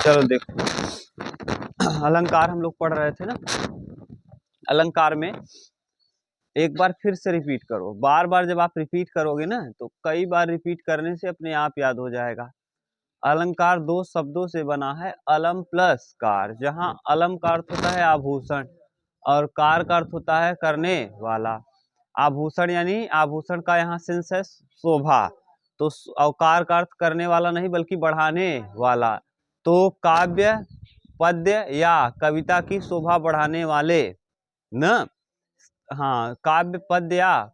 चलो देखो, अलंकार हम लोग पढ़ रहे थे ना। अलंकार में एक बार फिर से रिपीट करो। बार बार जब आप रिपीट करोगे ना तो कई बार रिपीट करने से अपने आप याद हो जाएगा। अलंकार दो शब्दों से बना है, अलम प्लस कार। जहाँ अलम का अर्थ होता है आभूषण और कार का अर्थ होता है करने वाला। आभूषण यानी आभूषण का यहाँ सेंस है शोभा, तो कार का अर्थ करने वाला नहीं बल्कि बढ़ाने वाला। तो काव्य पद्य या कविता की शोभा बढ़ाने वाले न, हाँ, काव्य पद्य या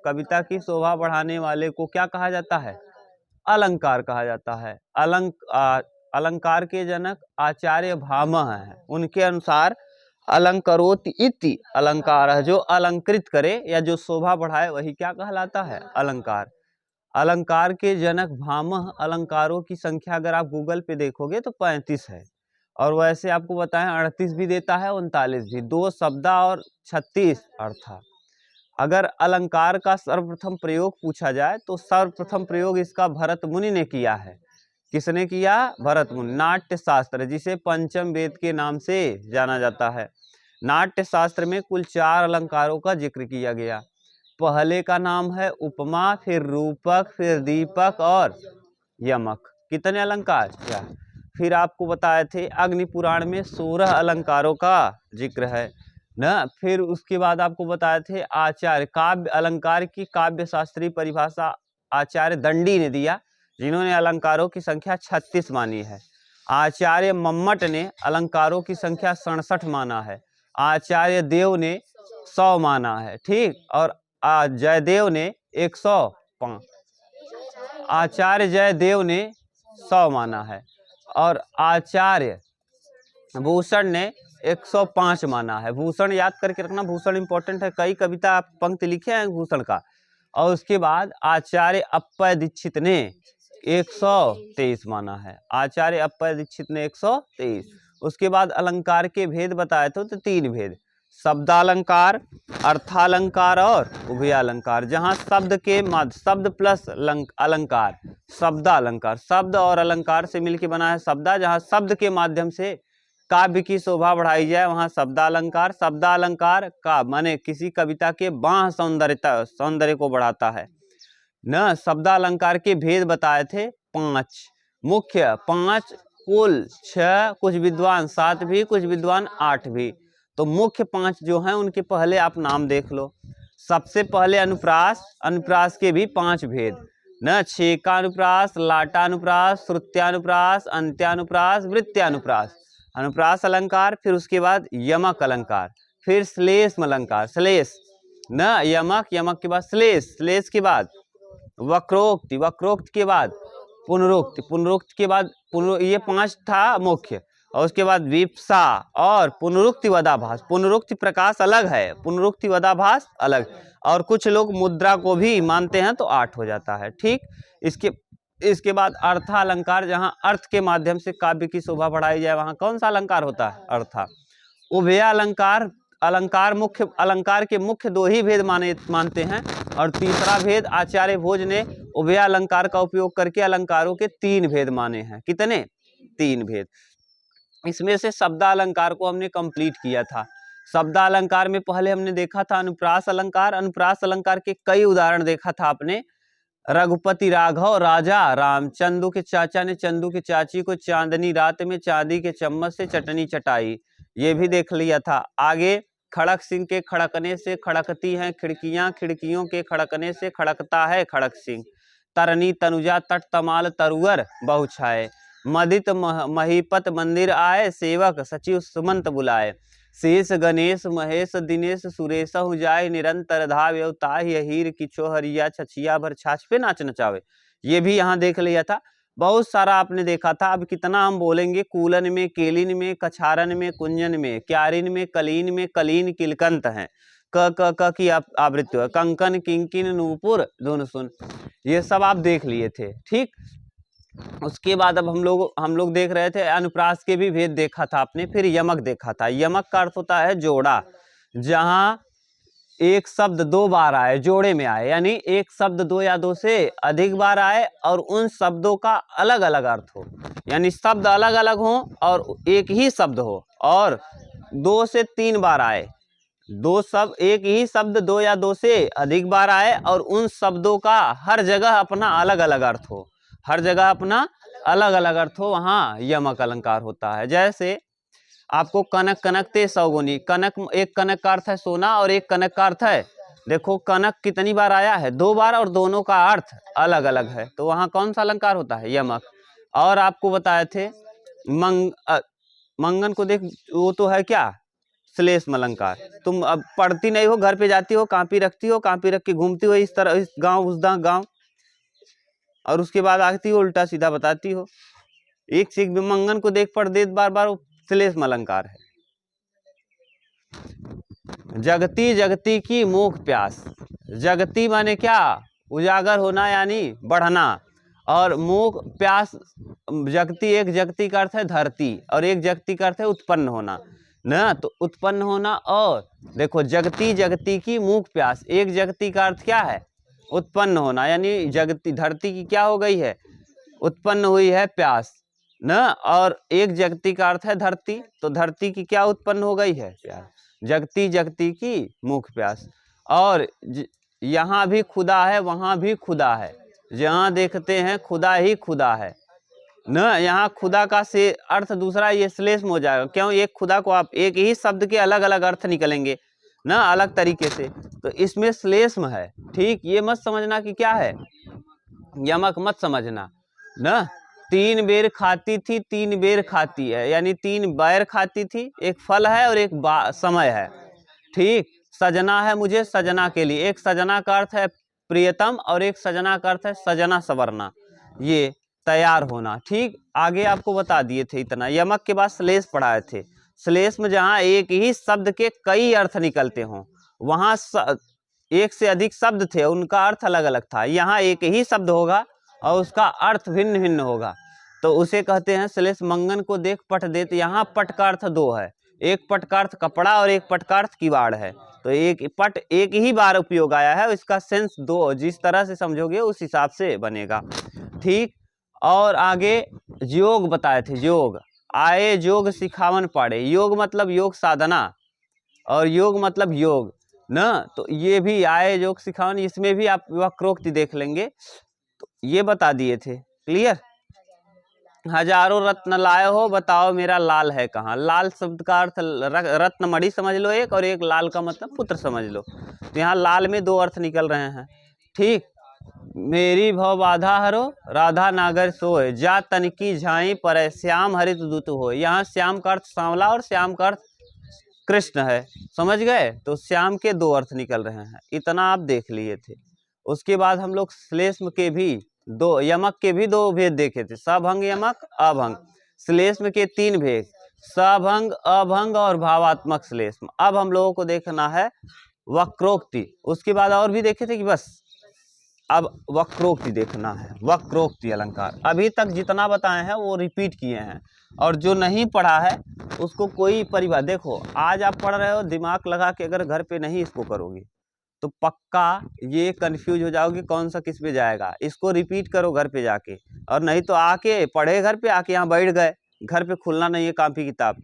कविता की शोभा बढ़ाने वाले को क्या कहा जाता है? अलंकार कहा जाता है। अलंकार के जनक आचार्य भामह हैं। उनके अनुसार अलंकरोति इति अलंकार है, जो अलंकृत करे या जो शोभा बढ़ाए वही क्या कहलाता है? अलंकार। अलंकार के जनक भामह। अलंकारों की संख्या अगर आप गूगल पे देखोगे तो 35 है, और वैसे आपको बताएं 38 भी देता है, 39 भी, 2 शब्दा और 36 अर्था। अगर अलंकार का सर्वप्रथम प्रयोग पूछा जाए तो सर्वप्रथम प्रयोग इसका भरत मुनि ने किया है। किसने किया? भरत मुनि। नाट्य शास्त्र, जिसे पंचम वेद के नाम से जाना जाता है। नाट्य शास्त्र में कुल 4 अलंकारों का जिक्र किया गया। पहले का नाम है उपमा, फिर रूपक, फिर दीपक और यमक। कितने अलंकार? 4। फिर आपको बताए थे अग्नि पुराण में 16 अलंकारों का जिक्र है ना। फिर उसके बाद आपको बताए थे आचार्य काव्य अलंकार की काव्य शास्त्रीय परिभाषा आचार्य दंडी ने दिया, जिन्होंने अलंकारों की संख्या 36 मानी है। आचार्य मम्मट ने अलंकारों की संख्या 67 माना है। आचार्य देव ने 100 माना है, ठीक। और जयदेव ने 105, आचार्य जयदेव ने 100 माना है, और आचार्य भूषण ने 105 माना है। भूषण याद करके रखना, भूषण इंपॉर्टेंट है। कई कविता पंक्ति लिखे हैं भूषण का। और उसके बाद आचार्य अप्पय दीक्षित ने 123 माना है। आचार्य अप्पय दीक्षित ने 123। उसके बाद अलंकार के भेद बताए थे, तो 3 भेद: शब्दालंकार, अर्थालंकार और उभयालंकार। जहाँ शब्द के माध्य, शब्द प्लस अलंकार, शब्दालंकार। शब्द और अलंकार से मिलकर बना है शब्दा। जहाँ शब्द के माध्यम से काव्य की शोभा बढ़ाई जाए वहाँ शब्दालंकार। शब्दालंकार का माने किसी कविता के बाह्य सौंदर्य को बढ़ाता है न। शब्दालंकार के भेद बताए थे 5 मुख्य, 5 कुल 6, कुछ विद्वान 7 भी, कुछ विद्वान 8 भी। तो मुख्य 5 जो हैं उनके पहले आप नाम देख लो। सबसे पहले अनुप्रास। अनुप्रास के भी 5 भेद न: छेकानुप्रास, लाटानुप्रास, श्रुत्यानुप्रास, अंत्यानुप्रास, वृत्त्यानुप्रास। अनुप्रास अलंकार, फिर उसके बाद यमक अलंकार, फिर श्लेष्म अलंकार, श्लेष न यमक, यमक के बाद श्लेष, श्लेष के बाद वक्रोक्ति, वक्रोक्ति के बाद पुनरुक्ति, पुनरुक्ति के बाद ये 5 था मुख्य। और उसके बाद विप्सा और पुनरुक्ति वदाभास। पुनरुक्ति प्रकाश अलग है, पुनरुक्ति वदाभास अलग। और कुछ लोग मुद्रा को भी मानते हैं तो 8 हो जाता है, ठीक। इसके बाद अर्थालंकार, जहाँ अर्थ के माध्यम से काव्य की शोभा बढ़ाई जाए वहाँ कौन सा अलंकार होता है? अर्था। उभयालंकार, अलंकार मुख्य, अलंकार के मुख्य 2 ही भेद मानते हैं। और तीसरा भेद आचार्य भोज ने उभयालंकार का उपयोग करके अलंकारों के 3 भेद माने हैं। कितने? 3 भेद। इसमें से शब्दालंकार को हमने कंप्लीट किया था। शब्दालंकार में पहले हमने देखा था अनुप्रास अलंकार। अनुप्रास अलंकार के कई उदाहरण देखा था आपने। रघुपति राघव राजा राम, चंदू के चाचा ने चंदू की चाची को चांदनी रात में चांदी के चम्मच से चटनी चटाई, ये भी देख लिया था। आगे खड़क सिंह के खड़कने से खड़कती हैं खिड़कियां, खिड़कियों के खड़कने से खड़कता है खड़क सिंह। तरनी तनुजा तट तमाल तरुअर बहुछाए, मदित महीपत मंदिर आए, सेवक सचिव सुमंत बुलाए। शेष गणेश महेश दिनेश सुरेश जाय, निरंतर धाव ताहि हीर किछो हरिया, छछिया भर छाछ पे नाच नचावे। ये भी यहाँ देख लिया था। बहुत सारा आपने देखा था। अब कितना हम बोलेंगे। कूलन में, केलिन में, कछारन में, कुंजन में, क्यारिन में, कलीन में, कलीन किलकंत हैं। क की आवृत्ति है। कंकन किंकिन नूपुर धुन सुन, ये सब आप देख लिए थे, ठीक। उसके बाद अब हम लोग देख रहे थे अनुप्रास के भी भेद देखा था आपने। फिर यमक देखा था। यमक का अर्थ होता है जोड़ा। जहाँ एक शब्द दो बार आए, जोड़े में आए, यानी एक शब्द दो या दो से अधिक बार आए और उन शब्दों का अलग अलग अर्थ हो, यानी शब्द अलग अलग हो और एक ही शब्द हो, और 2 से 3 बार आए, एक ही शब्द 2 या 2 से अधिक बार आए और उन शब्दों का हर जगह अपना अलग अलग अर्थ हो, हर जगह अपना अलग अलग अर्थ हो, वहाँ यमक अलंकार होता है। जैसे आपको कनक कनकते सौगुनी, कनक, एक कनक का अर्थ है सोना और एक कनक का अर्थ है, देखो कनक कितनी बार आया है, 2 बार, और दोनों का अर्थ अलग अलग है, तो वहाँ कौन सा अलंकार होता है, यमक। और आपको बताए थे मंगन को देख, वो तो है क्या, श्लेष्म अलंकार। तुम अब पढ़ती नहीं हो, घर पे जाती हो, कॉपी रखती हो, कॉपी रख के घूमती हो इस तरह, इस गांव उस गांव, और उसके बाद आती हो उल्टा सीधा बताती हो। एक सीख भी मंगन को देख पढ़ दे बार बार, श्लेष्म अलंकार है। जगती जगती की मूक प्यास, जगती माने क्या, उजागर होना यानी बढ़ना, और मूक प्यास, जगती, एक जगती का अर्थ है धरती और एक जगती का अर्थ है उत्पन्न होना ना, तो उत्पन्न होना, और देखो जगती जगती की मूक प्यास, एक जगती का अर्थ क्या है, उत्पन्न होना, यानी जगती, धरती की क्या हो गई है, उत्पन्न हुई है प्यास ना, और एक जगती का अर्थ है धरती, तो धरती की क्या उत्पन्न हो गई है, प्यास, जगती जगती की मूक प्यास। और यहाँ भी खुदा है, वहाँ भी खुदा है, जहाँ देखते हैं खुदा ही खुदा है ना, यहाँ खुदा का से अर्थ दूसरा, ये श्लेष्म हो जाएगा, क्यों, एक खुदा को आप एक ही शब्द के अलग अलग अर्थ निकलेंगे ना, अलग तरीके से, तो इसमें श्लेष्म है, ठीक, ये मत समझना कि क्या है, यमक मत समझना ना। 3 बेर खाती थी, 3 बेर खाती है, यानी 3 बार खाती थी, एक फल है और एक समय है, ठीक। सजना है मुझे, सजना के लिए, एक सजना का अर्थ है प्रियतम और एक सजना का अर्थ है सजना सवरना, ये तैयार होना, ठीक। आगे आपको बता दिए थे इतना। यमक के बाद श्लेष पढ़ाए थे, श्लेष में जहाँ एक ही शब्द के कई अर्थ निकलते हों, वहाँ एक से अधिक शब्द थे, उनका अर्थ अलग अलग था, यहाँ एक ही शब्द होगा और उसका अर्थ भिन्न भिन्न होगा, तो उसे कहते हैं श्लेष। मंगन को देख पट देते, यहाँ पट का अर्थ 2 है, एक पट का अर्थ कपड़ा और एक पट का अर्थ किवाड़ है, तो एक पट एक ही बार उपयोग आया है, इसका सेंस 2, जिस तरह से समझोगे उस हिसाब से बनेगा, ठीक। और आगे योग बताए थे, योग आए जोग सिखावन पड़े, योग मतलब योग साधना और योग मतलब योग ना, तो ये भी आए योग सिखावन, इसमें भी आप वक्रोक्ति देख लेंगे, तो ये बता दिए थे, क्लियर। हजारों रत्न लाए हो, बताओ मेरा लाल है कहाँ, लाल शब्द का अर्थ रत्न मणि समझ लो एक, और एक लाल का मतलब पुत्र समझ लो, तो यहाँ लाल में 2 अर्थ निकल रहे हैं, ठीक। मेरी भव बाधा हरो, राधा नागर सोए, जा तनकी झाई पर श्याम हरित दूत हो, यहाँ श्याम का अर्थ सांवला और श्याम का अर्थ कृष्ण है, समझ गए, तो श्याम के 2 अर्थ निकल रहे हैं, इतना आप देख लिए थे। उसके बाद हम लोग श्लेष्म के भी 2, यमक के भी 2 भेद देखे थे, सभंग यमक अभंग, श्लेष्म के 3 भेद, सभंग अभंग और भावात्मक श्लेष्म। अब हम लोगों को देखना है वक्रोक्ति, उसके बाद और भी देखे थे कि बस अब वक्रोक्ति देखना है, वक्रोक्ति अलंकार। अभी तक जितना बताए हैं वो रिपीट किए हैं, और जो नहीं पढ़ा है उसको कोई परिभाषा, देखो आज आप पढ़ रहे हो, दिमाग लगा के अगर घर पे नहीं इसको करोगे तो पक्का ये कंफ्यूज हो जाओगे कौन सा किस पे जाएगा, इसको रिपीट करो घर पे जाके, और नहीं तो आके पढ़े घर पे, आके यहाँ बैठ गए, घर पे खुलना नहीं है कॉपी किताब,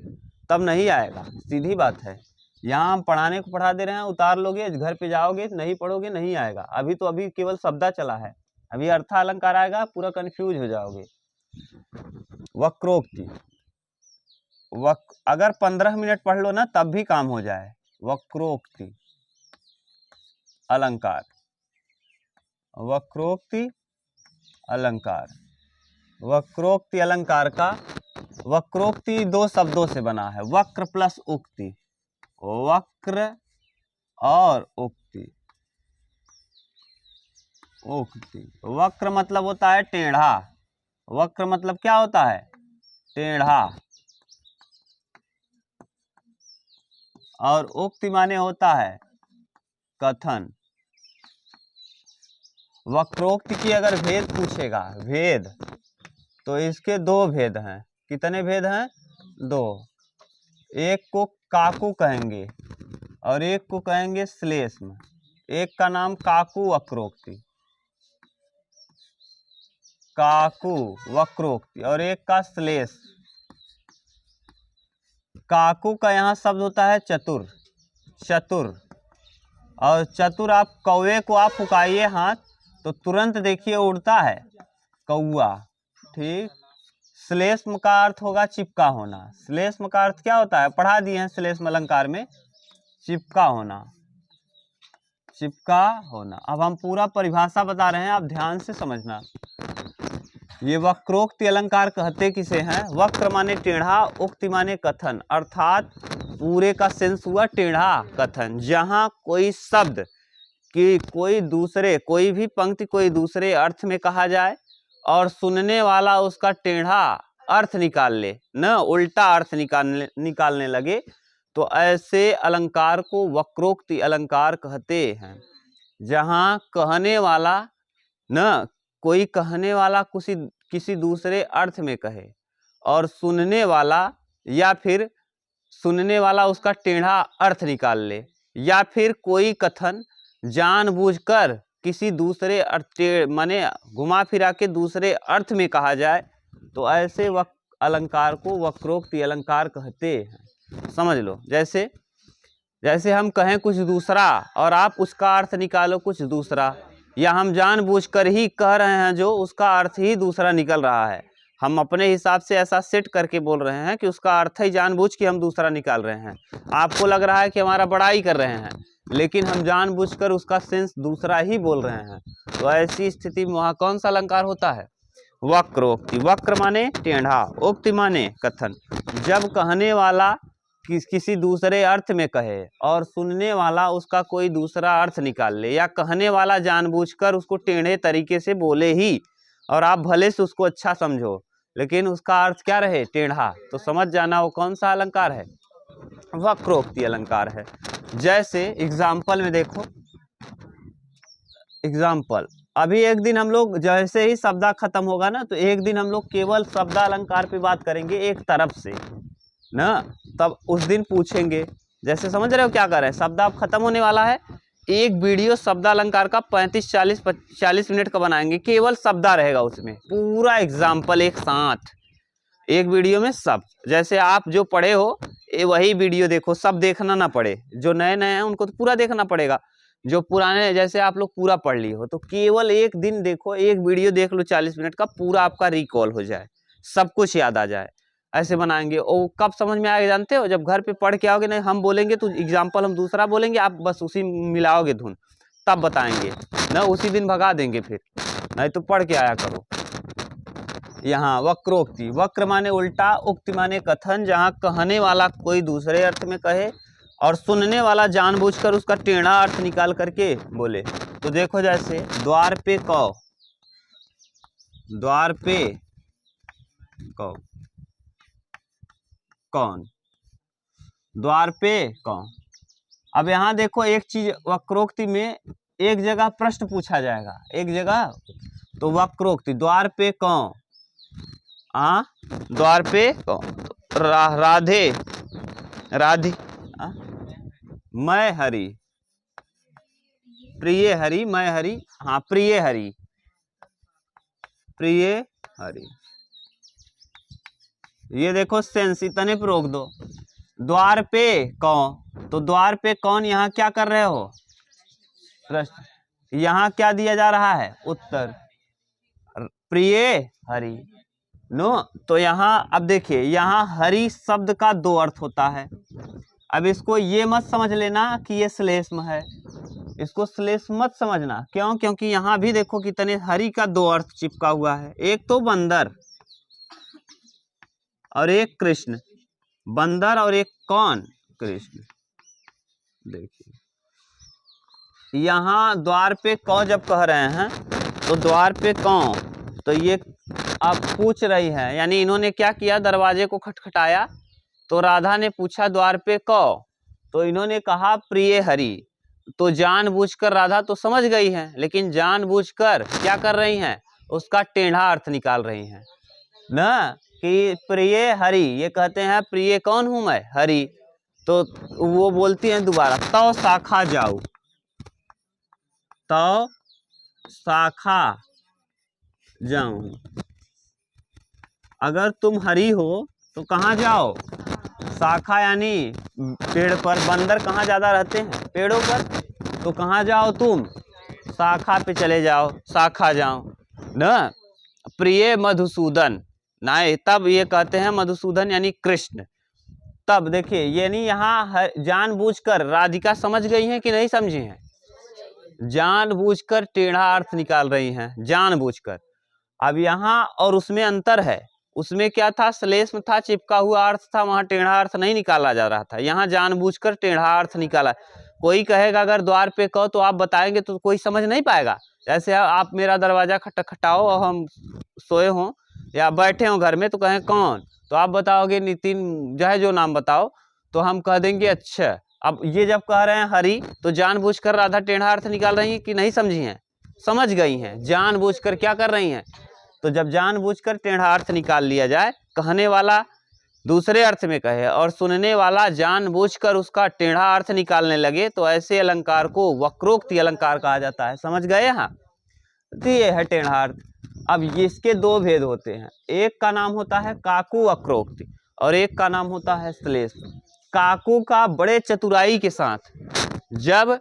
तब नहीं आएगा, सीधी बात है। यहाँ हम पढ़ाने को पढ़ा दे रहे हैं, उतार लोगे घर पे जाओगे नहीं पढ़ोगे नहीं आएगा, अभी केवल शब्दा चला है, अभी अर्थ अलंकार आएगा पूरा कंफ्यूज हो जाओगे। वक्रोक्ति, अगर 15 मिनट पढ़ लो ना तब भी काम हो जाए। वक्रोक्ति अलंकार, वक्रोक्ति अलंकार, वक्रोक्ति अलंकार का, वक्रोक्ति 2 शब्दों से बना है, वक्र प्लस उक्ति, वक्र और उक्ति। उक्ति, वक्र मतलब होता है टेढ़ा, वक्र मतलब क्या होता है, टेढ़ा, और उक्ति माने होता है कथन। वक्रोक्ति की अगर भेद पूछेगा, भेद, तो इसके 2 भेद हैं, कितने भेद हैं, 2, एक को काकू कहेंगे और एक को कहेंगे श्लेष्म। एक का नाम काकू वक्रोक्ति, काकू वक्रोक्ति, और एक का श्लेष। काकू का यहाँ शब्द होता है चतुर, चतुर। और चतुर आप कौवे को आप फुकाइए हाथ तो तुरंत देखिए उड़ता है कौआ, ठीक। श्लेष्म का अर्थ होगा चिपका होना। श्लेष्म का अर्थ क्या होता है, पढ़ा दिए हैं श्लेष्म अलंकार में, चिपका होना, चिपका होना। अब हम पूरा परिभाषा बता रहे हैं, आप ध्यान से समझना। ये वक्रोक्ति अलंकार कहते किसे हैं? वक्र माने टेढ़ा, उक्ति माने कथन, अर्थात पूरे का सेंस हुआ टेढ़ा कथन। जहां कोई शब्द कि कोई दूसरे, कोई भी पंक्ति कोई दूसरे अर्थ में कहा जाए और सुनने वाला उसका टेढ़ा अर्थ निकाल ले, न उल्टा अर्थ निकालने लगे, तो ऐसे अलंकार को वक्रोक्ति अलंकार कहते हैं। जहां कहने वाला न कोई कहने वाला किसी दूसरे अर्थ में कहे और सुनने वाला, या फिर सुनने वाला उसका टेढ़ा अर्थ निकाल ले, या फिर कोई कथन जानबूझकर किसी दूसरे अर्थ माने घुमा फिरा के दूसरे अर्थ में कहा जाए, तो ऐसे अलंकार को वक्रोक्ति अलंकार कहते हैं। समझ लो, जैसे हम कहें कुछ दूसरा और आप उसका अर्थ निकालो कुछ दूसरा, या हम जानबूझकर ही कह रहे हैं जो उसका अर्थ ही दूसरा निकल रहा है। हम अपने हिसाब से ऐसा सेट करके बोल रहे हैं कि उसका अर्थ ही जानबूझ के हम दूसरा निकाल रहे हैं। आपको लग रहा है कि हमारा बड़ाई कर रहे हैं, लेकिन हम जानबूझकर उसका सेंस दूसरा ही बोल रहे हैं। तो ऐसी स्थिति में वहाँ कौन सा अलंकार होता है? वक्रोक्ति। वक्र माने टेढ़ा, उक्ति माने कथन। जब कहने वाला किसी दूसरे अर्थ में कहे और सुनने वाला उसका कोई दूसरा अर्थ निकाल ले, या कहने वाला जानबूझकर उसको टेढ़े तरीके से बोले ही, और आप भले से उसको अच्छा समझो लेकिन उसका अर्थ क्या रहे, टेढ़ा, तो समझ जाना वो कौन सा अलंकार है? वक्रोक्ति अलंकार है। जैसे एग्जाम्पल में देखो, एग्जाम्पल अभी एक दिन हम लोग जैसे ही शब्द खत्म होगा ना, तो एक दिन हम लोग केवल शब्द अलंकार पे बात करेंगे एक तरफ से ना, तब उस दिन पूछेंगे। जैसे समझ रहे हो क्या कर रहे हैं, शब्द अब खत्म होने वाला है, एक वीडियो शब्द अलंकार का 35-40 मिनट का बनाएंगे, केवल शब्द रहेगा उसमें, पूरा एग्जाम्पल एक साथ एक वीडियो में सब। जैसे आप जो पढ़े हो वही वीडियो देखो, सब देखना ना पड़े। जो नए नए हैं उनको तो पूरा देखना पड़ेगा, जो पुराने जैसे आप लोग पूरा पढ़ लिए हो तो केवल एक दिन देखो, एक वीडियो देख लो 40 मिनट का, पूरा आपका रिकॉल हो जाए, सब कुछ याद आ जाए। ऐसे बनाएंगे। और कब समझ में आएगा जानते हो? जब घर पे पढ़ के आओगे, नहीं हम बोलेंगे तो एग्जाम्पल हम दूसरा बोलेंगे, आप बस उसी मिलाओगे धुन, तब बताएंगे ना, उसी दिन भगा देंगे फिर, नहीं तो पढ़ के आया करो। यहाँ वक्रोक्ति, वक्र माने उल्टा, उक्ति माने कथन, जहाँ कहने वाला कोई दूसरे अर्थ में कहे और सुनने वाला जानबूझकर उसका टेढ़ा अर्थ निकाल करके बोले। तो देखो जैसे द्वार पे कौ, द्वार पे कौ, कौन, द्वार पे कौन। अब यहाँ देखो एक चीज, वक्रोक्ति में एक जगह प्रश्न पूछा जाएगा, एक जगह तो वक्रोक्ति, द्वार पे कौन, द्वार पे कौन, राधे, राधे, मैं हरि, प्रिय हरि, मैं हरि, हाँ प्रिय हरि, प्रिय हरि। ये देखो सेंस इतने पे रोक दो। द्वार पे कौन, तो द्वार पे कौन, यहाँ क्या कर रहे हो, प्रश्न। यहाँ क्या दिया जा रहा है, उत्तर, प्रिय हरि, नो। तो यहाँ अब देखिए, यहाँ हरि शब्द का दो अर्थ होता है। अब इसको ये मत समझ लेना कि ये श्लेष्म है, इसको श्लेष्म मत समझना। क्यों? क्योंकि यहाँ भी देखो कितने हरि का दो अर्थ चिपका हुआ है, एक तो बंदर और एक कृष्ण, बंदर और एक कौन, कृष्ण। देखिए यहाँ द्वार पे कौ जब कह रहे हैं तो द्वार पे कौ, तो ये अब पूछ रही है, यानी इन्होंने क्या किया, दरवाजे को खटखटाया तो राधा ने पूछा द्वार पे कौ, तो इन्होंने कहा प्रिय हरि। तो जानबूझकर राधा तो समझ गई है, लेकिन जानबूझकर क्या कर रही हैं, उसका टेढ़ा अर्थ निकाल रही हैं ना, कि प्रिय हरि, ये कहते हैं प्रिय कौन हूं मैं, हरि। तो वो बोलती हैं दोबारा, तौ शाखा जाऊ, तौ शाखा जाऊं। अगर तुम हरी हो तो कहाँ जाओ? शाखा यानी पेड़ पर। बंदर कहाँ ज़्यादा रहते हैं? पेड़ों पर। तो कहाँ जाओ तुम? शाखा पे चले जाओ, शाखा जाओ न। प्रिय मधुसूदन ना, तब ये कहते हैं मधुसूदन यानी कृष्ण। तब देखिए यानी यहाँ जानबूझकर राधिका समझ गई हैं कि नहीं समझी हैं? जानबूझकर टेढ़ा अर्थ निकाल रही हैं, जानबूझकर। अब यहाँ और उसमें अंतर है। उसमें क्या था? श्लेष में था, चिपका हुआ अर्थ था, वहां टेढ़ा अर्थ नहीं निकाला जा रहा था। यहाँ जानबूझकर टेढ़ा अर्थ निकाला। कोई कहेगा अगर द्वार पे कहो तो आप बताएंगे तो कोई समझ नहीं पाएगा। जैसे आप मेरा दरवाजा खटखटाओ और हम सोए हों या बैठे हों घर में, तो कहें कौन, तो आप बताओगे नितिन, चाहे जो नाम बताओ, तो हम कह देंगे अच्छा। अब ये जब कह रहे हैं हरी, तो जानबूझकर राधा टेढ़ा अर्थ निकाल रही हैं कि नहीं समझी हैं? समझ गई हैं। जानबूझकर क्या कर रही हैं? तो जब जानबूझकर टेढ़ा अर्थ निकाल लिया जाए, कहने वाला दूसरे अर्थ में कहे और सुनने वाला जानबूझकर उसका टेढ़ा अर्थ निकालने लगे, तो ऐसे अलंकार को वक्रोक्ति अलंकार कहा जाता है। समझ गए यहाँ? तो ये है टेढ़ा अर्थ। अब इसके दो भेद होते हैं, एक का नाम होता है काकू वक्रोक्ति और एक का नाम होता है श्लेष। काकू का बड़े चतुराई के साथ जब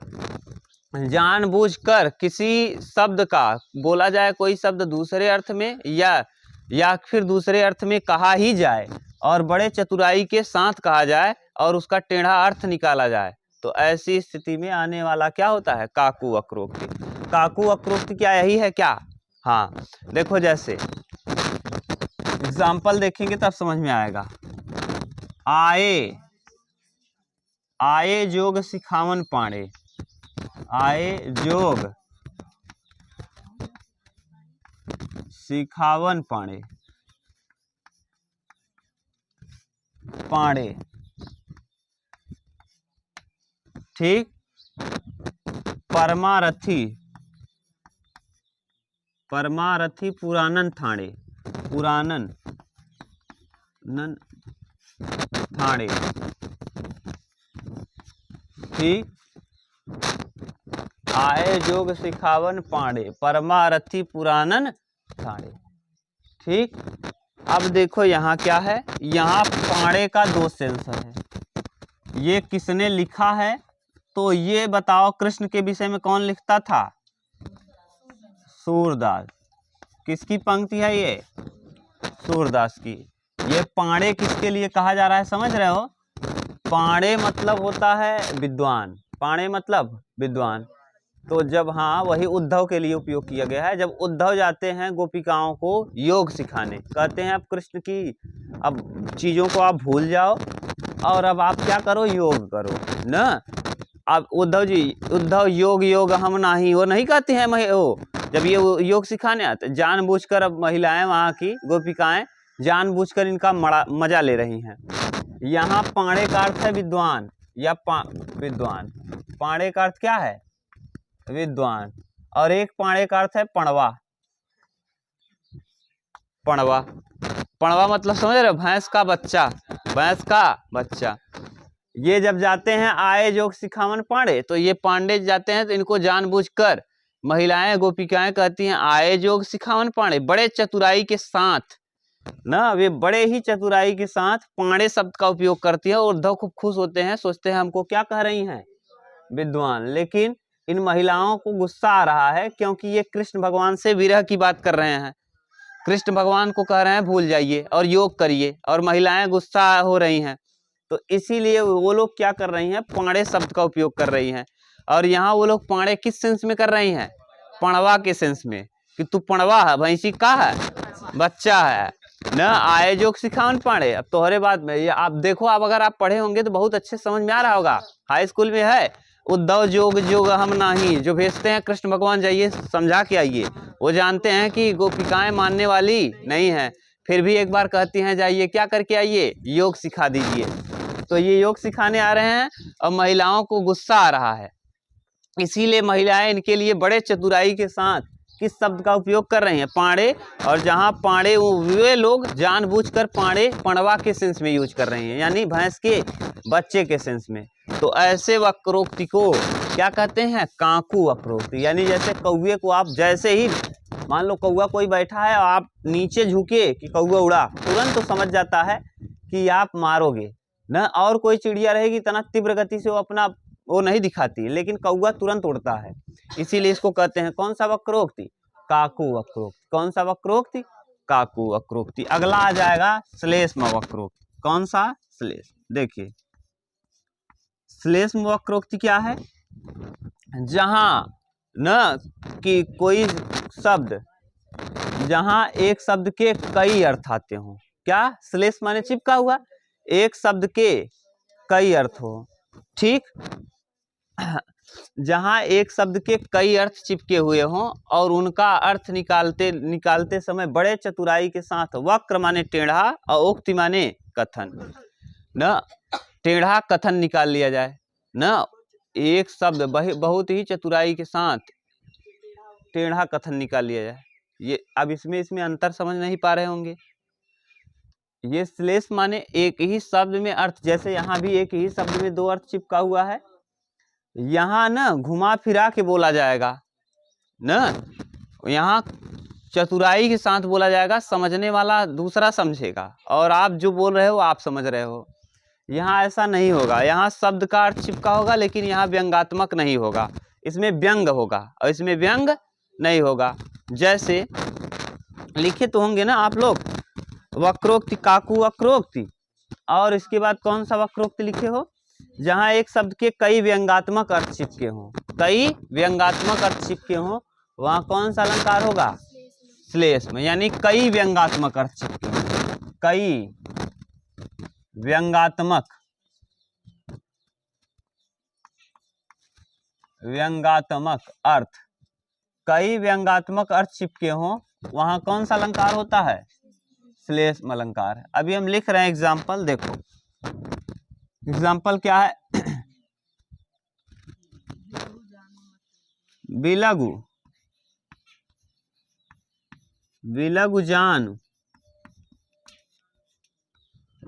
जानबूझकर किसी शब्द का बोला जाए, कोई शब्द दूसरे अर्थ में या फिर दूसरे अर्थ में कहा ही जाए और बड़े चतुराई के साथ कहा जाए और उसका टेढ़ा अर्थ निकाला जाए, तो ऐसी स्थिति में आने वाला क्या होता है? काकू वक्रोक्ति। काकू वक्रोक्ति क्या यही है क्या? हाँ, देखो जैसे एग्जाम्पल देखेंगे तब समझ में आएगा। आए जोग सिखावन पाड़े, आए जोग सिखावन पाड़े, पाड़े, ठीक। परमारथी, परमारथी पुरानन थाणे, पुरानन नन थाणे, ठीक। आए जोग सिखावन पाड़े, परमारथी पुरानन थाणे, ठीक। अब देखो यहाँ क्या है? यहाँ पाड़े का दो सेंस है। ये किसने लिखा है? तो ये बताओ कृष्ण के विषय में कौन लिखता था? सूरदास। किसकी पंक्ति है ये? सूरदास की। ये पाड़े किसके लिए कहा जा रहा है समझ रहे हो? पाड़े मतलब होता है विद्वान, पाड़े मतलब विद्वान। तो जब हाँ वही उद्धव के लिए उपयोग किया गया है। जब उद्धव जाते हैं गोपिकाओं को योग सिखाने, कहते हैं अब कृष्ण की अब चीज़ों को आप भूल जाओ और अब आप क्या करो? योग करो न। अब उद्धव योग हम नहीं, वो नहीं कहते हैं वो जब ये योग सिखाने आते, जानबूझकर अब महिलाएं वहाँ की गोपिकाएं जानबूझकर इनका मजा ले रही हैं। यहाँ पाड़े का अर्थ है विद्वान या विद्वान। पाड़े का अर्थ क्या है? विद्वान। और एक पाड़े का अर्थ है पणवा। पणवा, पणवा मतलब समझ रहे हो? भैंस का बच्चा, भैंस का बच्चा। ये जब जाते हैं आए जोग सिखावन पांडे, तो ये पांडे जाते हैं तो इनको जानबूझकर महिलाएं गोपिकाएं कहती हैं आए जोग सिखावन पांडे, बड़े चतुराई के साथ ना, वे बड़े ही चतुराई के साथ पांडे शब्द का उपयोग करती है। और उद्धव खूब खुश होते हैं, सोचते हैं हमको क्या कह रही हैं? विद्वान। लेकिन इन महिलाओं को गुस्सा आ रहा है क्योंकि ये कृष्ण भगवान से विरह की बात कर रहे हैं। कृष्ण भगवान को कह रहे हैं भूल जाइए और योग करिए, और महिलाएं गुस्सा हो रही हैं। तो इसीलिए वो लोग क्या कर रही हैं? पाड़े शब्द का उपयोग कर रही हैं। और यहाँ वो लोग पाड़े किस सेंस में कर रही हैं? पणवा के सेंस में, कि तू पणवा है, भैंसी का है, बच्चा है न। आए जोग सिखावन पाड़े। अब तोहरे बात में ये आप देखो, आप अगर आप पढ़े होंगे तो बहुत अच्छे समझ में आ रहा होगा। हाई स्कूल में है उद्धव जोग हम नहीं, जो भेजते हैं कृष्ण भगवान जाइए समझा के आइए। वो जानते हैं कि गोपिकाएं मानने वाली नहीं है, फिर भी एक बार कहती हैं जाइए क्या करके आइए? योग सिखा दीजिए। तो ये योग सिखाने आ रहे हैं और महिलाओं को गुस्सा आ रहा है, इसीलिए महिलाएं इनके लिए बड़े चतुराई के साथ किस शब्द का उपयोग कर रही हैं? पाड़े। और जहाँ पाड़े, वे लोग जानबूझकर पाड़े पणवा के सेंस में यूज कर रहे हैं, यानी भैंस के बच्चे के सेंस में। तो ऐसे वक्रोक्ति को क्या कहते हैं? काकू वक्रोक्ति। यानी जैसे कौवे को आप जैसे ही मान लो कौवा कोई बैठा है और आप नीचे झुके कि कौवा उड़ा, तुरंत तो समझ जाता है कि आप मारोगे न। और कोई चिड़िया रहेगी इतना तीव्र गति से वो अपना वो नहीं दिखाती, लेकिन कौवा तुरंत उड़ता है। इसीलिए इसको कहते हैं कौन सा वक्रोक्ति? काकू वक्रोक्ति। कौन सा वक्रोक्ति? काकू वक्रोक्ति। अगला आ जाएगा श्लेष्म वक्रोक्ति। कौन सा? श्लेष्म। देखिए श्लेष्म वक्रोक्ति क्या है? जहां न कि कोई शब्द, जहां एक शब्द के कई अर्थ आते हों। क्या? श्लेष्म माने चिपका हुआ, एक शब्द के कई अर्थ हो। ठीक, जहां एक शब्द के कई अर्थ चिपके हुए हों और उनका अर्थ निकालते समय बड़े चतुराई के साथ, वक्र माने टेढ़ा और उक्ति माने कथन, न टेढ़ा कथन निकाल लिया जाए न। एक शब्द बहुत ही चतुराई के साथ टेढ़ा कथन निकाल लिया जाए। ये अब इसमें अंतर समझ नहीं पा रहे होंगे। ये श्लेष्म माने एक ही शब्द में अर्थ, जैसे यहाँ भी एक ही शब्द में दो अर्थ चिपका हुआ है, यहाँ न घुमा फिरा के बोला जाएगा न, यहाँ चतुराई के साथ बोला जाएगा, समझने वाला दूसरा समझेगा और आप जो बोल रहे हो आप समझ रहे हो। यहाँ ऐसा नहीं होगा, यहाँ शब्द का अर्थ चिपका होगा लेकिन यहाँ व्यंगात्मक नहीं होगा, इसमें व्यंग होगा और इसमें व्यंग नहीं होगा। जैसे लिखे तो होंगे ना आप लोग, वक्रोक्ति, काकू वक्रोक्ति, और इसके बाद कौन सा वक्रोक्ति लिखे हो? जहाँ एक शब्द के कई व्यंगात्मक अर्थ चिपके हों, कई व्यंगात्मक अर्थ चिपके हों, वहाँ कौन सा अलंकार होगा? श्लेष्म। यानी कई व्यंगात्मक अर्थ चिपके हों, कई व्यंगात्मक अर्थ, कई व्यंगात्मक अर्थ चिपके हों, वहां कौन सा अलंकार होता है? श्लेष्म अलंकार। अभी हम लिख रहे हैं एग्जाम्पल, देखो एग्जाम्पल क्या है? बिलगु, बिलगु जानु,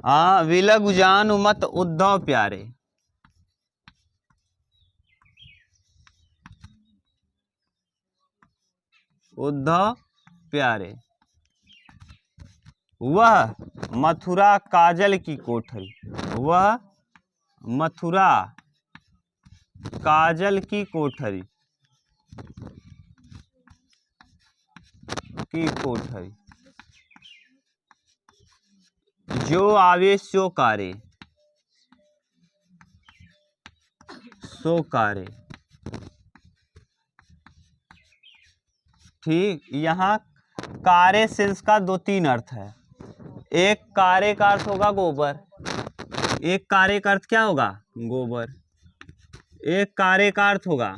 हाँ बिलगु जानु मत उद्धव प्यारे। उद्धव प्यारे, वह मथुरा काजल की कोठरी, वह मथुरा काजल की कोठरी, जो आवे सो कारे, सो कारे। ठीक, यहाँ कारे सेंस का दो तीन अर्थ है। एक कारे का अर्थ होगा गोबर, एक कारे का अर्थ क्या होगा? गोबर। एक कारे का अर्थ होगा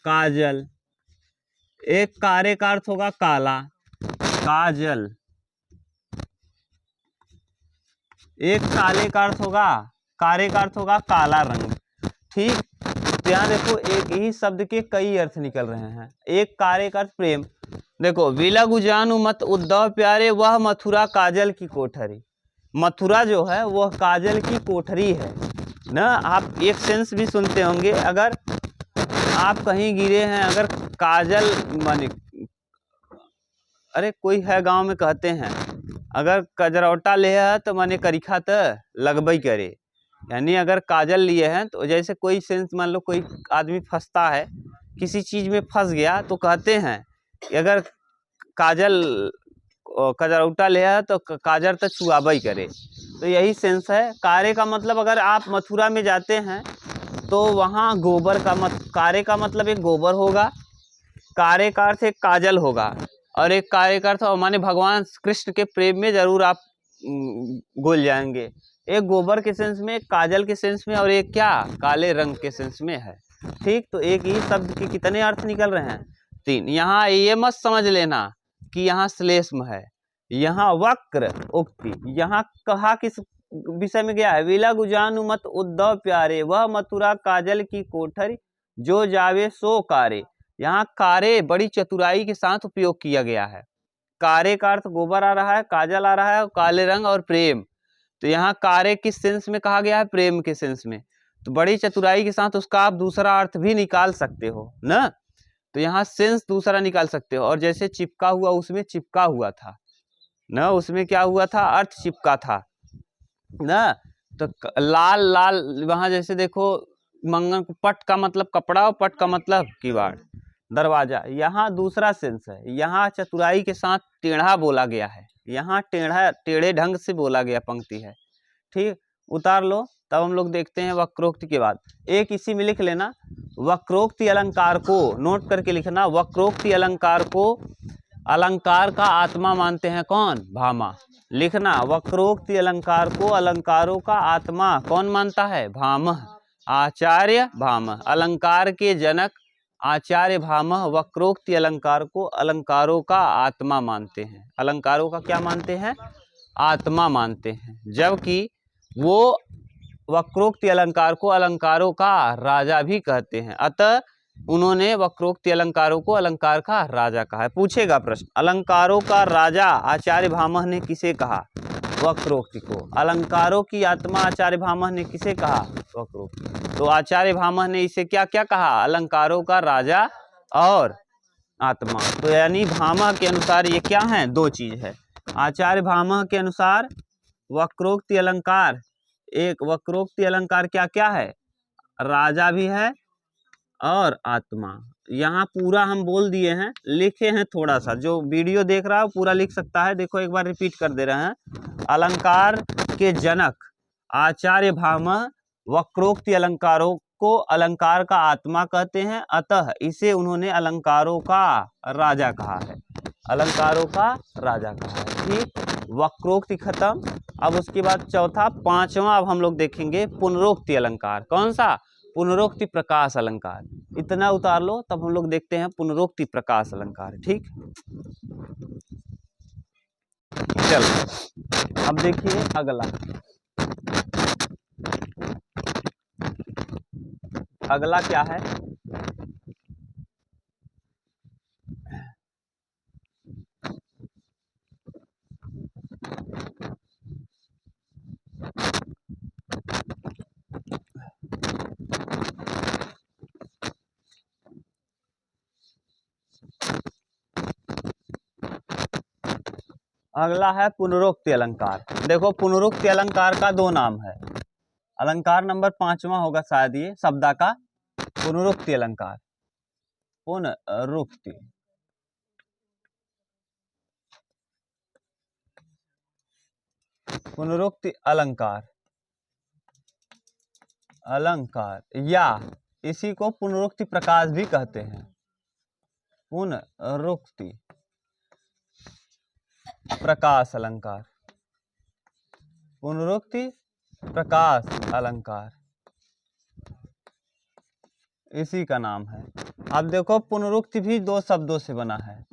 काजल, एक कारे का अर्थ होगा काला, काजल। एक काले का अर्थ होगा, कारे का अर्थ होगा काला रंग। ठीक, तो यहाँ देखो एक ही शब्द के कई अर्थ निकल रहे हैं। एक कारे का अर्थ प्रेम, देखो बिलगु जानु मत उद्धव प्यारे, वह मथुरा काजल की कोठरी। मथुरा जो है वह काजल की कोठरी है ना। आप एक सेंस भी सुनते होंगे, अगर आप कहीं गिरे हैं, अगर काजल माने, अरे कोई है गांव में कहते हैं अगर कजरौटा ले है तो माने करिखा तो लगबई करे। यानी अगर काजल लिए हैं तो जैसे कोई सेंस, मान लो कोई आदमी फंसता है, किसी चीज में फंस गया तो कहते हैं कि अगर काजल कजरौटा ले है तो काजर तो छुआबई करे। तो यही सेंस है। कारे का मतलब अगर आप मथुरा में जाते हैं तो वहाँ गोबर का कारे का मतलब एक गोबर होगा, कारे का अर्थ एक काजल होगा, और एक कारे का अर्थ माने भगवान कृष्ण के प्रेम में जरूर आप घुल जाएंगे। एक गोबर के सेंस में, एक काजल के सेंस में, और एक क्या काले रंग के सेंस में है। ठीक, तो एक ही शब्द के कितने अर्थ निकल रहे हैं? तीन। यहाँ ये मत समझ लेना कि यहाँ श्लेष्म है, यहाँ वक्र उक्ति। यहाँ कहा किस विषय में गया है? बिलगु जानु मत उद्धव प्यारे, वह मथुरा काजल की कोठरी, जो जावे सो कारे। यहाँ कारे बड़ी चतुराई के साथ उपयोग किया गया है। कारे का अर्थ गोबर आ रहा है, काजल आ रहा है, काले रंग और प्रेम। तो यहाँ कार्य किस सेंस में कहा गया है? प्रेम के सेंस में। तो बड़ी चतुराई के साथ उसका आप दूसरा अर्थ भी निकाल सकते हो ना, तो यहाँ सेंस दूसरा निकाल सकते हो। और जैसे चिपका हुआ, उसमें चिपका हुआ था ना, उसमें क्या हुआ था? अर्थ चिपका था ना। तो लाल लाल वहां जैसे देखो, मंगन पट का मतलब कपड़ा और पट का मतलब किवाड़, दरवाजा। यहाँ दूसरा सेंस है, यहाँ चतुराई के साथ टेढ़ा बोला गया है, यहाँ टेढ़े ढंग से बोला गया पंक्ति है। ठीक, उतार लो। तब हम लोग देखते हैं वक्रोक्ति के बाद। एक इसी में लिख लेना, वक्रोक्ति अलंकार को नोट करके लिखना। वक्रोक्ति अलंकार को अलंकार का आत्मा मानते हैं कौन? भामा। लिखना, वक्रोक्ति अलंकार को अलंकारों का आत्मा कौन मानता है? भामह, आचार्य भामह। अलंकार के जनक आचार्य भामह वक्रोक्ति अलंकार को अलंकारों का आत्मा मानते हैं। अलंकारों का क्या मानते हैं? आत्मा मानते हैं। जबकि वो वक्रोक्ति अलंकार को अलंकारों का राजा भी कहते हैं। अतः उन्होंने वक्रोक्ति अलंकारों को अलंकार का राजा कहा है। पूछेगा प्रश्न, अलंकारों का राजा आचार्य भामह ने किसे कहा? वक्रोक्ति को। अलंकारों की आत्मा आचार्य भामह ने किसे कहा? वक्रोक्ति। तो आचार्य भामह ने इसे क्या क्या कहा? अलंकारों का राजा और आत्मा। तो यानी भामह के अनुसार ये क्या है? दो चीज है। आचार्य भामह के अनुसार वक्रोक्ति अलंकार, एक वक्रोक्ति अलंकार क्या क्या है? राजा भी है और आत्मा। यहाँ पूरा हम बोल दिए हैं, लिखे हैं थोड़ा सा। जो वीडियो देख रहा है पूरा लिख सकता है। देखो एक बार रिपीट कर दे रहे हैं। अलंकार के जनक आचार्य भामह वक्रोक्ति अलंकारों को अलंकार का आत्मा कहते हैं, अतः इसे उन्होंने अलंकारों का राजा कहा है। अलंकारों का राजा कहा है। ठीक, वक्रोक्ति खत्म। अब उसके बाद चौथा, पांचवा अब हम लोग देखेंगे पुनरोक्ति अलंकार। कौन सा? पुनरोक्ति प्रकाश अलंकार। इतना उतार लो, तब हम लोग देखते हैं पुनरोक्ति प्रकाश अलंकार। ठीक, चलो अब देखिए अगला। अगला क्या है? अगला है पुनरोक्ति अलंकार। देखो पुनरोक्ति अलंकार का दो नाम है। अलंकार नंबर 5वां होगा शायद ये शब्दा का, पुनरोक्ति अलंकार। पुनरोक्ति, पुनरोक्ति अलंकार, अलंकार, या इसी को पुनरोक्ति प्रकाश भी कहते हैं। पुनरोक्ति प्रकाश अलंकार, पुनरोक्ति प्रकाश अलंकार, इसी का नाम है। अब देखो पुनरुक्ति भी दो शब्दों से बना है।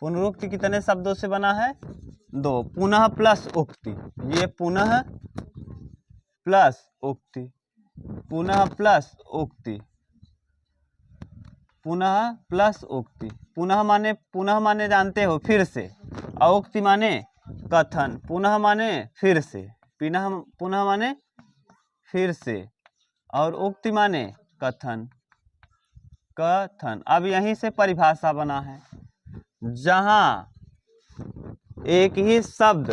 पुनरुक्ति कितने शब्दों से बना है? दो। पुनः प्लस उक्ति, ये पुनः प्लस उक्ति, पुनः प्लस उक्ति, पुनः प्लस उक्ति। पुनः माने जानते हो फिर से, और उक्ति माने कथन। पुनः माने फिर से, पुनः माने फिर से, और उक्ति माने कथन। कथन। अब यहीं से परिभाषा बना है, जहां एक ही शब्द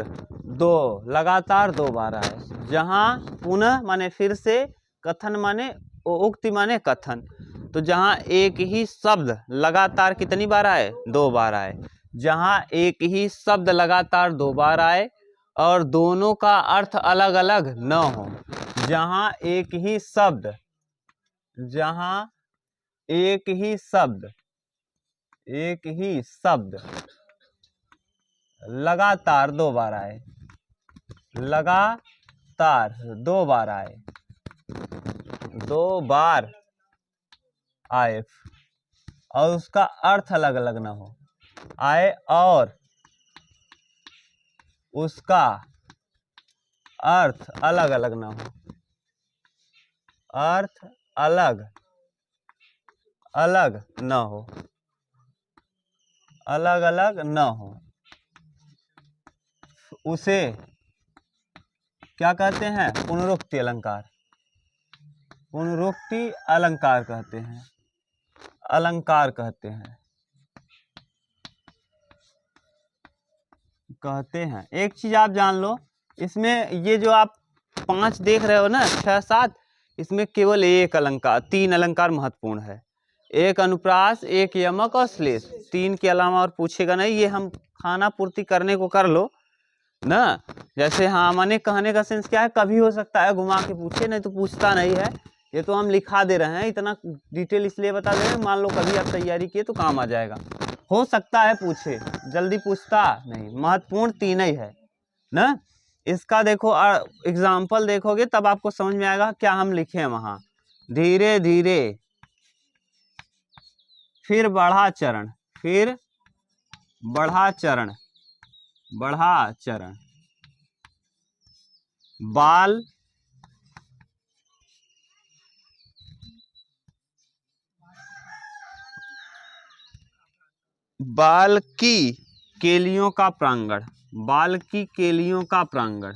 दो लगातार दो बार आए। जहां पुनः माने फिर से, कथन माने उक्ति माने कथन। तो जहां एक ही शब्द लगातार कितनी बार आए? दो बार आए। जहां एक ही शब्द लगातार दो बार आए और दोनों का अर्थ अलग अलग न हो। जहां एक ही शब्द, जहां एक ही शब्द, एक ही शब्द लगातार दो बार आए, लगातार दो बार आए, दो बार आए, और उसका अर्थ अलग अलग ना हो। आए और उसका अर्थ अलग अलग ना हो, अर्थ अलग अलग न हो, अलग अलग न हो, उसे क्या कहते हैं? पुनरुक्ति अलंकार। पुनरुक्ति अलंकार कहते हैं, अलंकार कहते हैं, कहते हैं। एक चीज आप जान लो, इसमें ये जो आप 5 देख रहे हो ना, 6 7, इसमें केवल एक अलंकार, 3 अलंकार महत्वपूर्ण है। एक अनुप्रास, एक यमक और श्लेष, 3 के अलावा और पूछेगा नहीं। ये हम खाना पूर्ति करने को कर लो ना। जैसे हाँ माने कहने का सेंस क्या है, कभी हो सकता है घुमा के पूछे, नहीं तो पूछता नहीं है। ये तो हम लिखा दे रहे हैं, इतना डिटेल इसलिए बता दे रहे हैं, मान लो कभी आप तैयारी किए तो काम आ जाएगा। हो सकता है पूछे, जल्दी पूछता नहीं। महत्वपूर्ण 3 ही है ना। इसका देखो एग्जाम्पल देखोगे तब आपको समझ में आएगा क्या हम लिखे हैं वहां। धीरे धीरे, फिर बढ़ा चरण, फिर बढ़ा चरण, बढ़ा चरण, बाल बाल की केलियों का प्रांगण, बाल की केलियों का प्रांगण,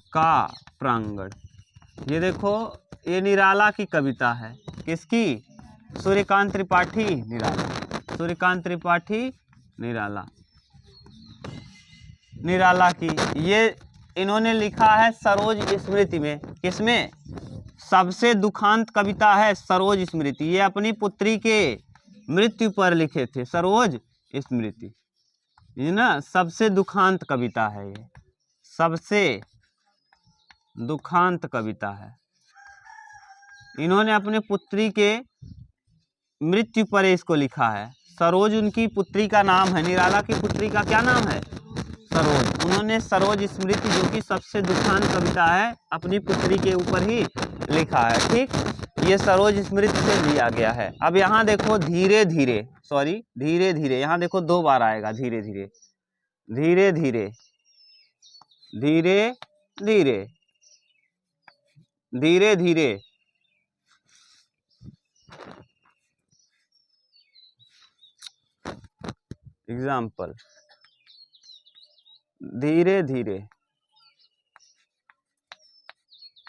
का प्रांगण। ये देखो, ये निराला की कविता है। किसकी? सूर्यकांत त्रिपाठी निराला, सूर्यकांत त्रिपाठी निराला, निराला की। ये इन्होंने लिखा है सरोज स्मृति में। किसमें? सबसे दुखांत कविता है सरोज स्मृति। ये अपनी पुत्री के मृत्यु पर लिखे थे, सरोज स्मृति। ये ना सबसे दुखांत कविता है, ये सबसे दुखांत कविता है। इन्होंने अपने पुत्री के मृत्यु पर इसको लिखा है। सरोज उनकी पुत्री का नाम है, निराला की पुत्री का क्या नाम है? सरोज। उन्होंने सरोज स्मृति, जो कि सबसे दुखांत कविता है, अपनी पुत्री के ऊपर ही लिखा है। ठीक, ये सरोज स्मृति से लिया गया है। अब यहाँ देखो धीरे धीरे, सॉरी धीरे धीरे, यहाँ देखो 2 बार आएगा धीरे धीरे, धीरे धीरे, धीरे धीरे, धीरे धीरे, एग्जाम्पल, धीरे धीरे,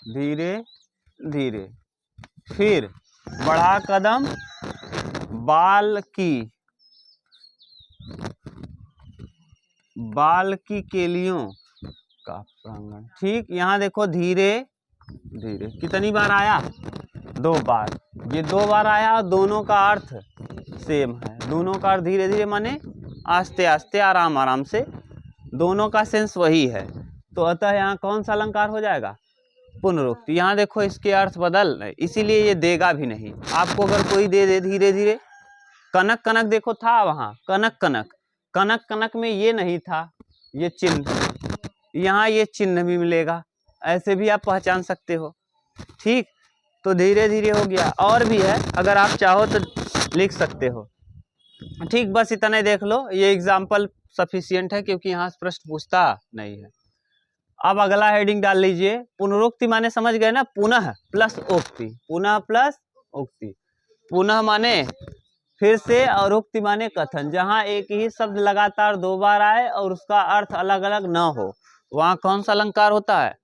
धीरे धीरे, फिर बढ़ा कदम, बाल की केलियों का प्रांगण। ठीक, यहाँ देखो धीरे धीरे कितनी बार आया? 2 बार। ये 2 बार आया और दोनों का अर्थ सेम है। दोनों का अर्थ धीरे धीरे माने आस्ते आस्ते, आराम आराम से, दोनों का सेंस वही है। तो अतः यहाँ कौन सा अलंकार हो जाएगा? पुनरुक्ति। यहाँ देखो इसके अर्थ बदल रहे, इसीलिए ये देगा भी नहीं आपको। अगर कोई दे दे धीरे धीरे, कनक कनक देखो था वहाँ, कनक कनक, कनक कनक में ये नहीं था, ये चिन्ह, यहाँ ये चिन्ह भी मिलेगा, ऐसे भी आप पहचान सकते हो। ठीक, तो धीरे धीरे हो गया। और भी है, अगर आप चाहो तो लिख सकते हो। ठीक, बस इतना ही देख लो, ये एग्जाम्पल सफिशियंट है, क्योंकि यहाँ प्रश्न पूछता नहीं है। अब अगला हेडिंग डाल लीजिए। पुनरुक्ति माने समझ गए ना, पुनः प्लस उक्ति, पुनः प्लस उक्ति। पुनः माने फिर से, और उक्ति माने कथन। जहां एक ही शब्द लगातार 2 बार आए और उसका अर्थ अलग अलग न हो, वहां कौन सा अलंकार होता है?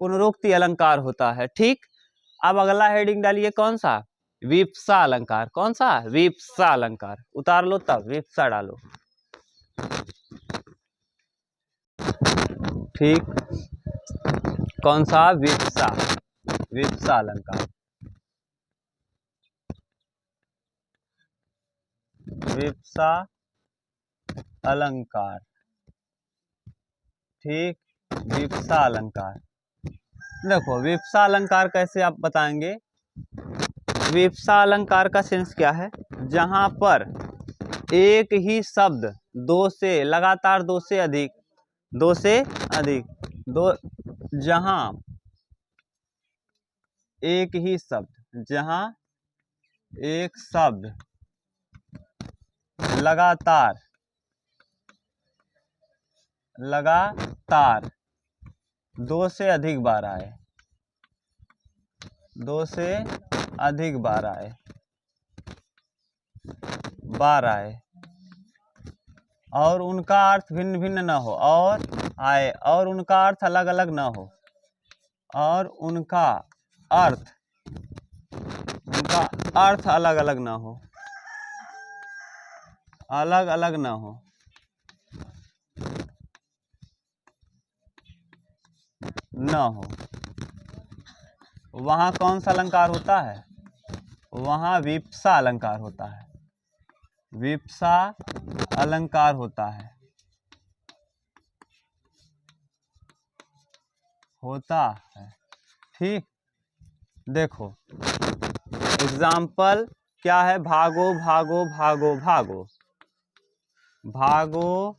पुनरुक्ति अलंकार होता है। ठीक, अब अगला हेडिंग डालिए, कौन सा? विप्सा अलंकार। कौन सा? विप्सा अलंकार। उतार लो तब विप्सा डालो। ठीक, कौन सा? विप्सा, विप्सा अलंकार, विप्सा अलंकार। ठीक, विप्सा अलंकार। देखो विप्सा अलंकार कैसे आप बताएंगे? विप्सा अलंकार का सेंस क्या है? जहां पर एक ही शब्द 2 से लगातार, 2 से अधिक, 2 से अधिक, जहां एक ही शब्द, जहां एक शब्द लगातार, लगातार 2 से अधिक बार आए, 2 से अधिक बार आए, और उनका अर्थ भिन्न भिन्न न हो, और आए और उनका अर्थ अलग अलग ना हो, और उनका अर्थ अलग अलग ना हो, अलग अलग ना हो, वहां कौन सा अलंकार होता है? वहां विप्सा अलंकार होता है, विप्सा अलंकार होता है, ठीक। देखो एग्जाम्पल क्या है? भागो भागो भागो भागो, भागो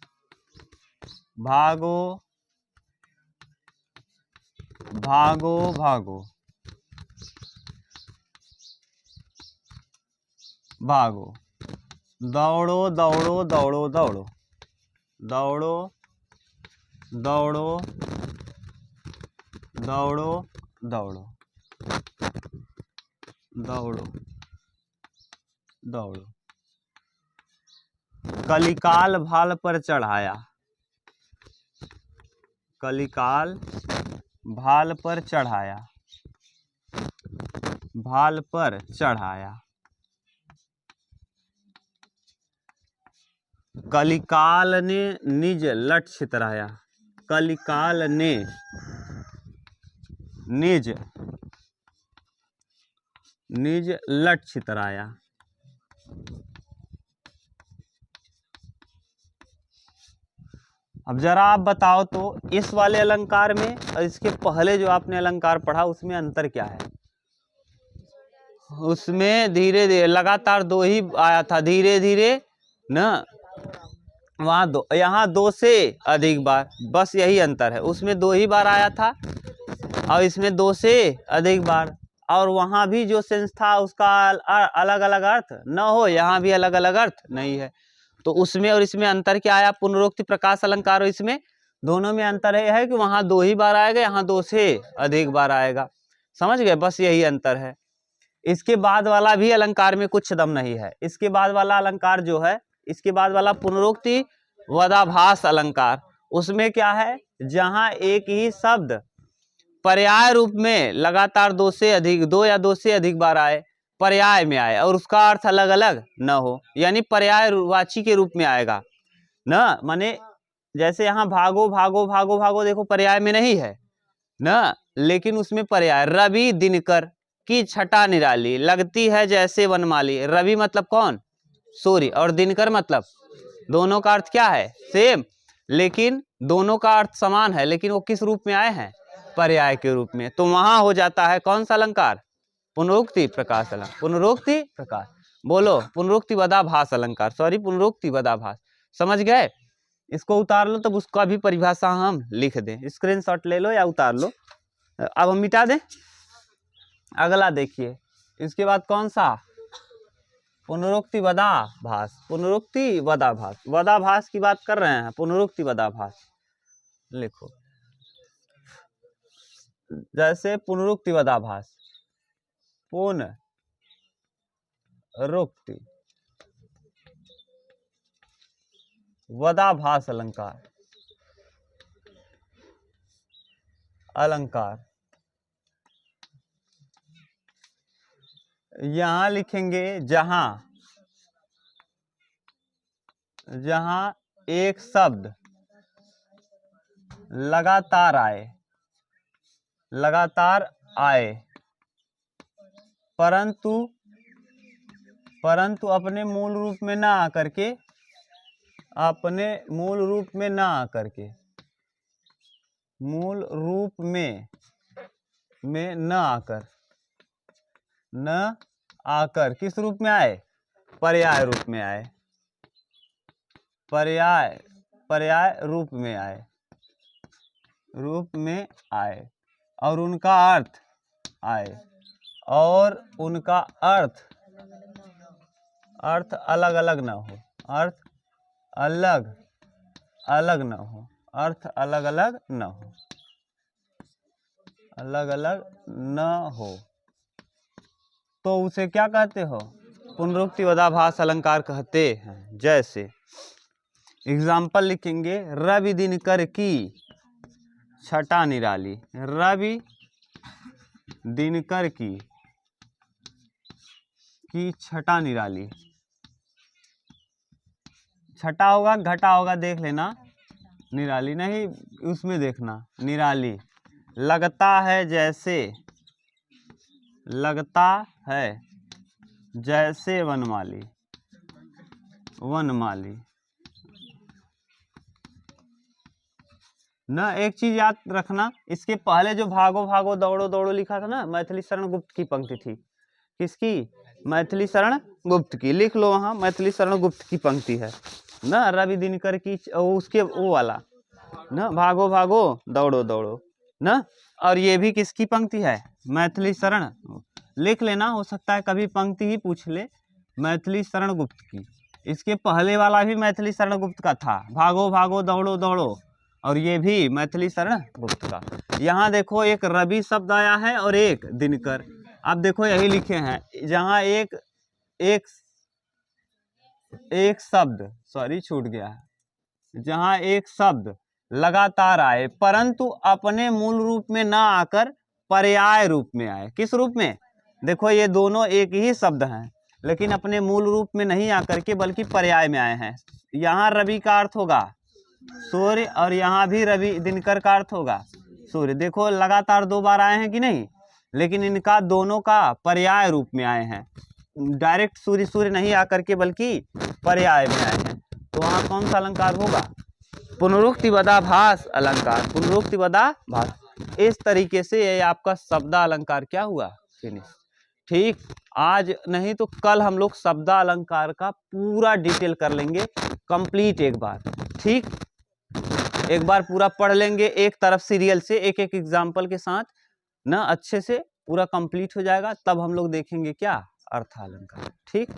भागो भागो भागो भागो, दौड़ो दौड़ो दौड़ो दौड़ो, दौड़ो दौड़ो दौड़ो दौड़ो दौड़ो दौड़ो, कलिकाल भाल पर चढ़ाया, कलिकाल भाल पर चढ़ाया, भाल पर चढ़ाया, कलिकाल ने निज लट छितराया, कलिकाल ने निज लट छितराया। अब जरा आप बताओ तो इस वाले अलंकार में और इसके पहले जो आपने अलंकार पढ़ा उसमें अंतर क्या है? उसमें धीरे धीरे लगातार दो ही आया था, धीरे धीरे ना, वहाँ दो, यहाँ दो से अधिक बार, बस यही अंतर है। उसमें दो ही बार आया था और इसमें दो से अधिक बार, और वहाँ भी जो सेंस था उसका अलग अलग अर्थ न हो, यहाँ भी अलग अलग अर्थ नहीं है। तो उसमें और इसमें अंतर क्या आया? पुनरुक्ति प्रकाश अलंकार और इसमें दोनों में अंतर यह है कि वहाँ दो ही बार आएगा, यहाँ दो से अधिक बार आएगा। समझ गए? बस यही अंतर है। इसके बाद वाला भी अलंकार में कुछ दम नहीं है। इसके बाद वाला अलंकार जो है, इसके बाद वाला पुनरुक्ति वदाभास अलंकार, उसमें क्या है? जहाँ एक ही शब्द पर्याय रूप में लगातार दो या दो से अधिक बार आए, पर्याय में आए और उसका अर्थ अलग अलग न हो, यानी पर्यायवाची के रूप में आएगा ना। माने जैसे यहाँ भागो भागो भागो भागो, देखो पर्याय में नहीं है ना, लेकिन उसमें पर्याय। रवि दिनकर की छटा निराली, लगती है जैसे वनमाली। रवि मतलब कौन? सूर्य, और दिनकर मतलब, दोनों का अर्थ क्या है? सेम, लेकिन दोनों का अर्थ समान है, लेकिन वो किस रूप में आए हैं? पर्याय के रूप में। तो वहां हो जाता है कौन सा अलंकार? पुनरुक्ति प्रकाश अलंकार। पुनरुक्ति प्रकाश, बोलो, पुनरुक्ति वदाभास अलंकार, सॉरी पुनरुक्ति वदाभास। समझ गए? इसको उतार लो, तब उसका भी परिभाषा हम लिख दें। स्क्रीनशॉट ले लो या उतार लो। अब हम मिटा दें। अगला देखिए, इसके बाद कौन सा? पुनरुक्ति वदाभास। पुनरुक्ति वदाभास, वदाभास की बात कर रहे हैं, पुनरुक्ति वदाभास लिखो। जैसे पुनरुक्ति वदाभास, पुनरुक्ति वदाभास अलंकार, अलंकार यहां लिखेंगे जहां एक शब्द लगातार आए परंतु अपने मूल रूप में ना आकर के, अपने मूल रूप में ना आकर के, मूल रूप में न आकर किस रूप में आए? पर्याय रूप में आए, पर्याय रूप में आए और उनका अर्थ आए, और उनका अर्थ अलग अलग न हो, अर्थ अलग अलग न हो, अर्थ अलग अलग न हो, अलग अलग न हो, तो उसे क्या कहते हो? पुनरुक्ति वदाभास अलंकार कहते हैं। जैसे एग्जाम्पल लिखेंगे, रवि दिनकर की छटा निराली, रवि दिनकर की छटा निराली। छटा होगा घटा होगा देख लेना, निराली नहीं उसमें देखना निराली। लगता है जैसे, लगता है जैसे वनमाली, वनमाली ना। एक चीज याद रखना, इसके पहले जो भागो भागो दौड़ो दौड़ो लिखा था ना, मैथिली शरण गुप्त की पंक्ति थी। किसकी? मैथिली शरण गुप्त की। लिख लो वहाँ, मैथिली शरण गुप्त की पंक्ति है ना, रवि दिनकर की, उसके वो वाला ना, भागो भागो दौड़ो दौड़ो ना। और ये भी किसकी पंक्ति है? मैथिली शरण। लिख लेना, हो सकता है कभी पंक्ति ही पूछ ले, मैथिली शरण गुप्त की। इसके पहले वाला भी मैथिली शरण गुप्त का था, भागो भागो दौड़ो दौड़ो, और ये भी मैथिली शरण गुप्त का। यहाँ देखो एक रवि शब्द आया है और एक दिनकर। आप देखो यही लिखे हैं, जहाँ एक एक एक शब्द, सॉरी छूट गया है, जहाँ एक शब्द लगातार आए परंतु अपने मूल रूप में ना आकर पर्याय रूप में आए। किस रूप में? देखो ये दोनों एक ही शब्द हैं लेकिन अपने मूल रूप में नहीं आकर के बल्कि पर्याय में आए हैं। यहाँ रवि का अर्थ होगा सूर्य और यहाँ भी रवि दिनकर का अर्थ होगा सूर्य। देखो लगातार दो बार आए हैं कि नहीं, लेकिन इनका दोनों का पर्याय रूप में आए हैं, डायरेक्ट सूर्य सूर्य नहीं आकर के बल्कि पर्याय में आए हैं। तो वहाँ कौन सा अलंकार होगा? पुनरुक्तिवदाभास अलंकार, पुनरुक्तिवदाभास। इस तरीके से ये आपका शब्दालंकार क्या हुआ? फिनिश। ठीक, आज नहीं तो कल हम लोग शब्दालंकार का पूरा डिटेल कर लेंगे कंप्लीट एक बार। ठीक, एक बार पूरा पढ़ लेंगे एक तरफ सीरियल से, एक एक एग्जाम्पल के साथ ना, अच्छे से पूरा कंप्लीट हो जाएगा। तब हम लोग देखेंगे क्या? अर्थालंकार। ठीक।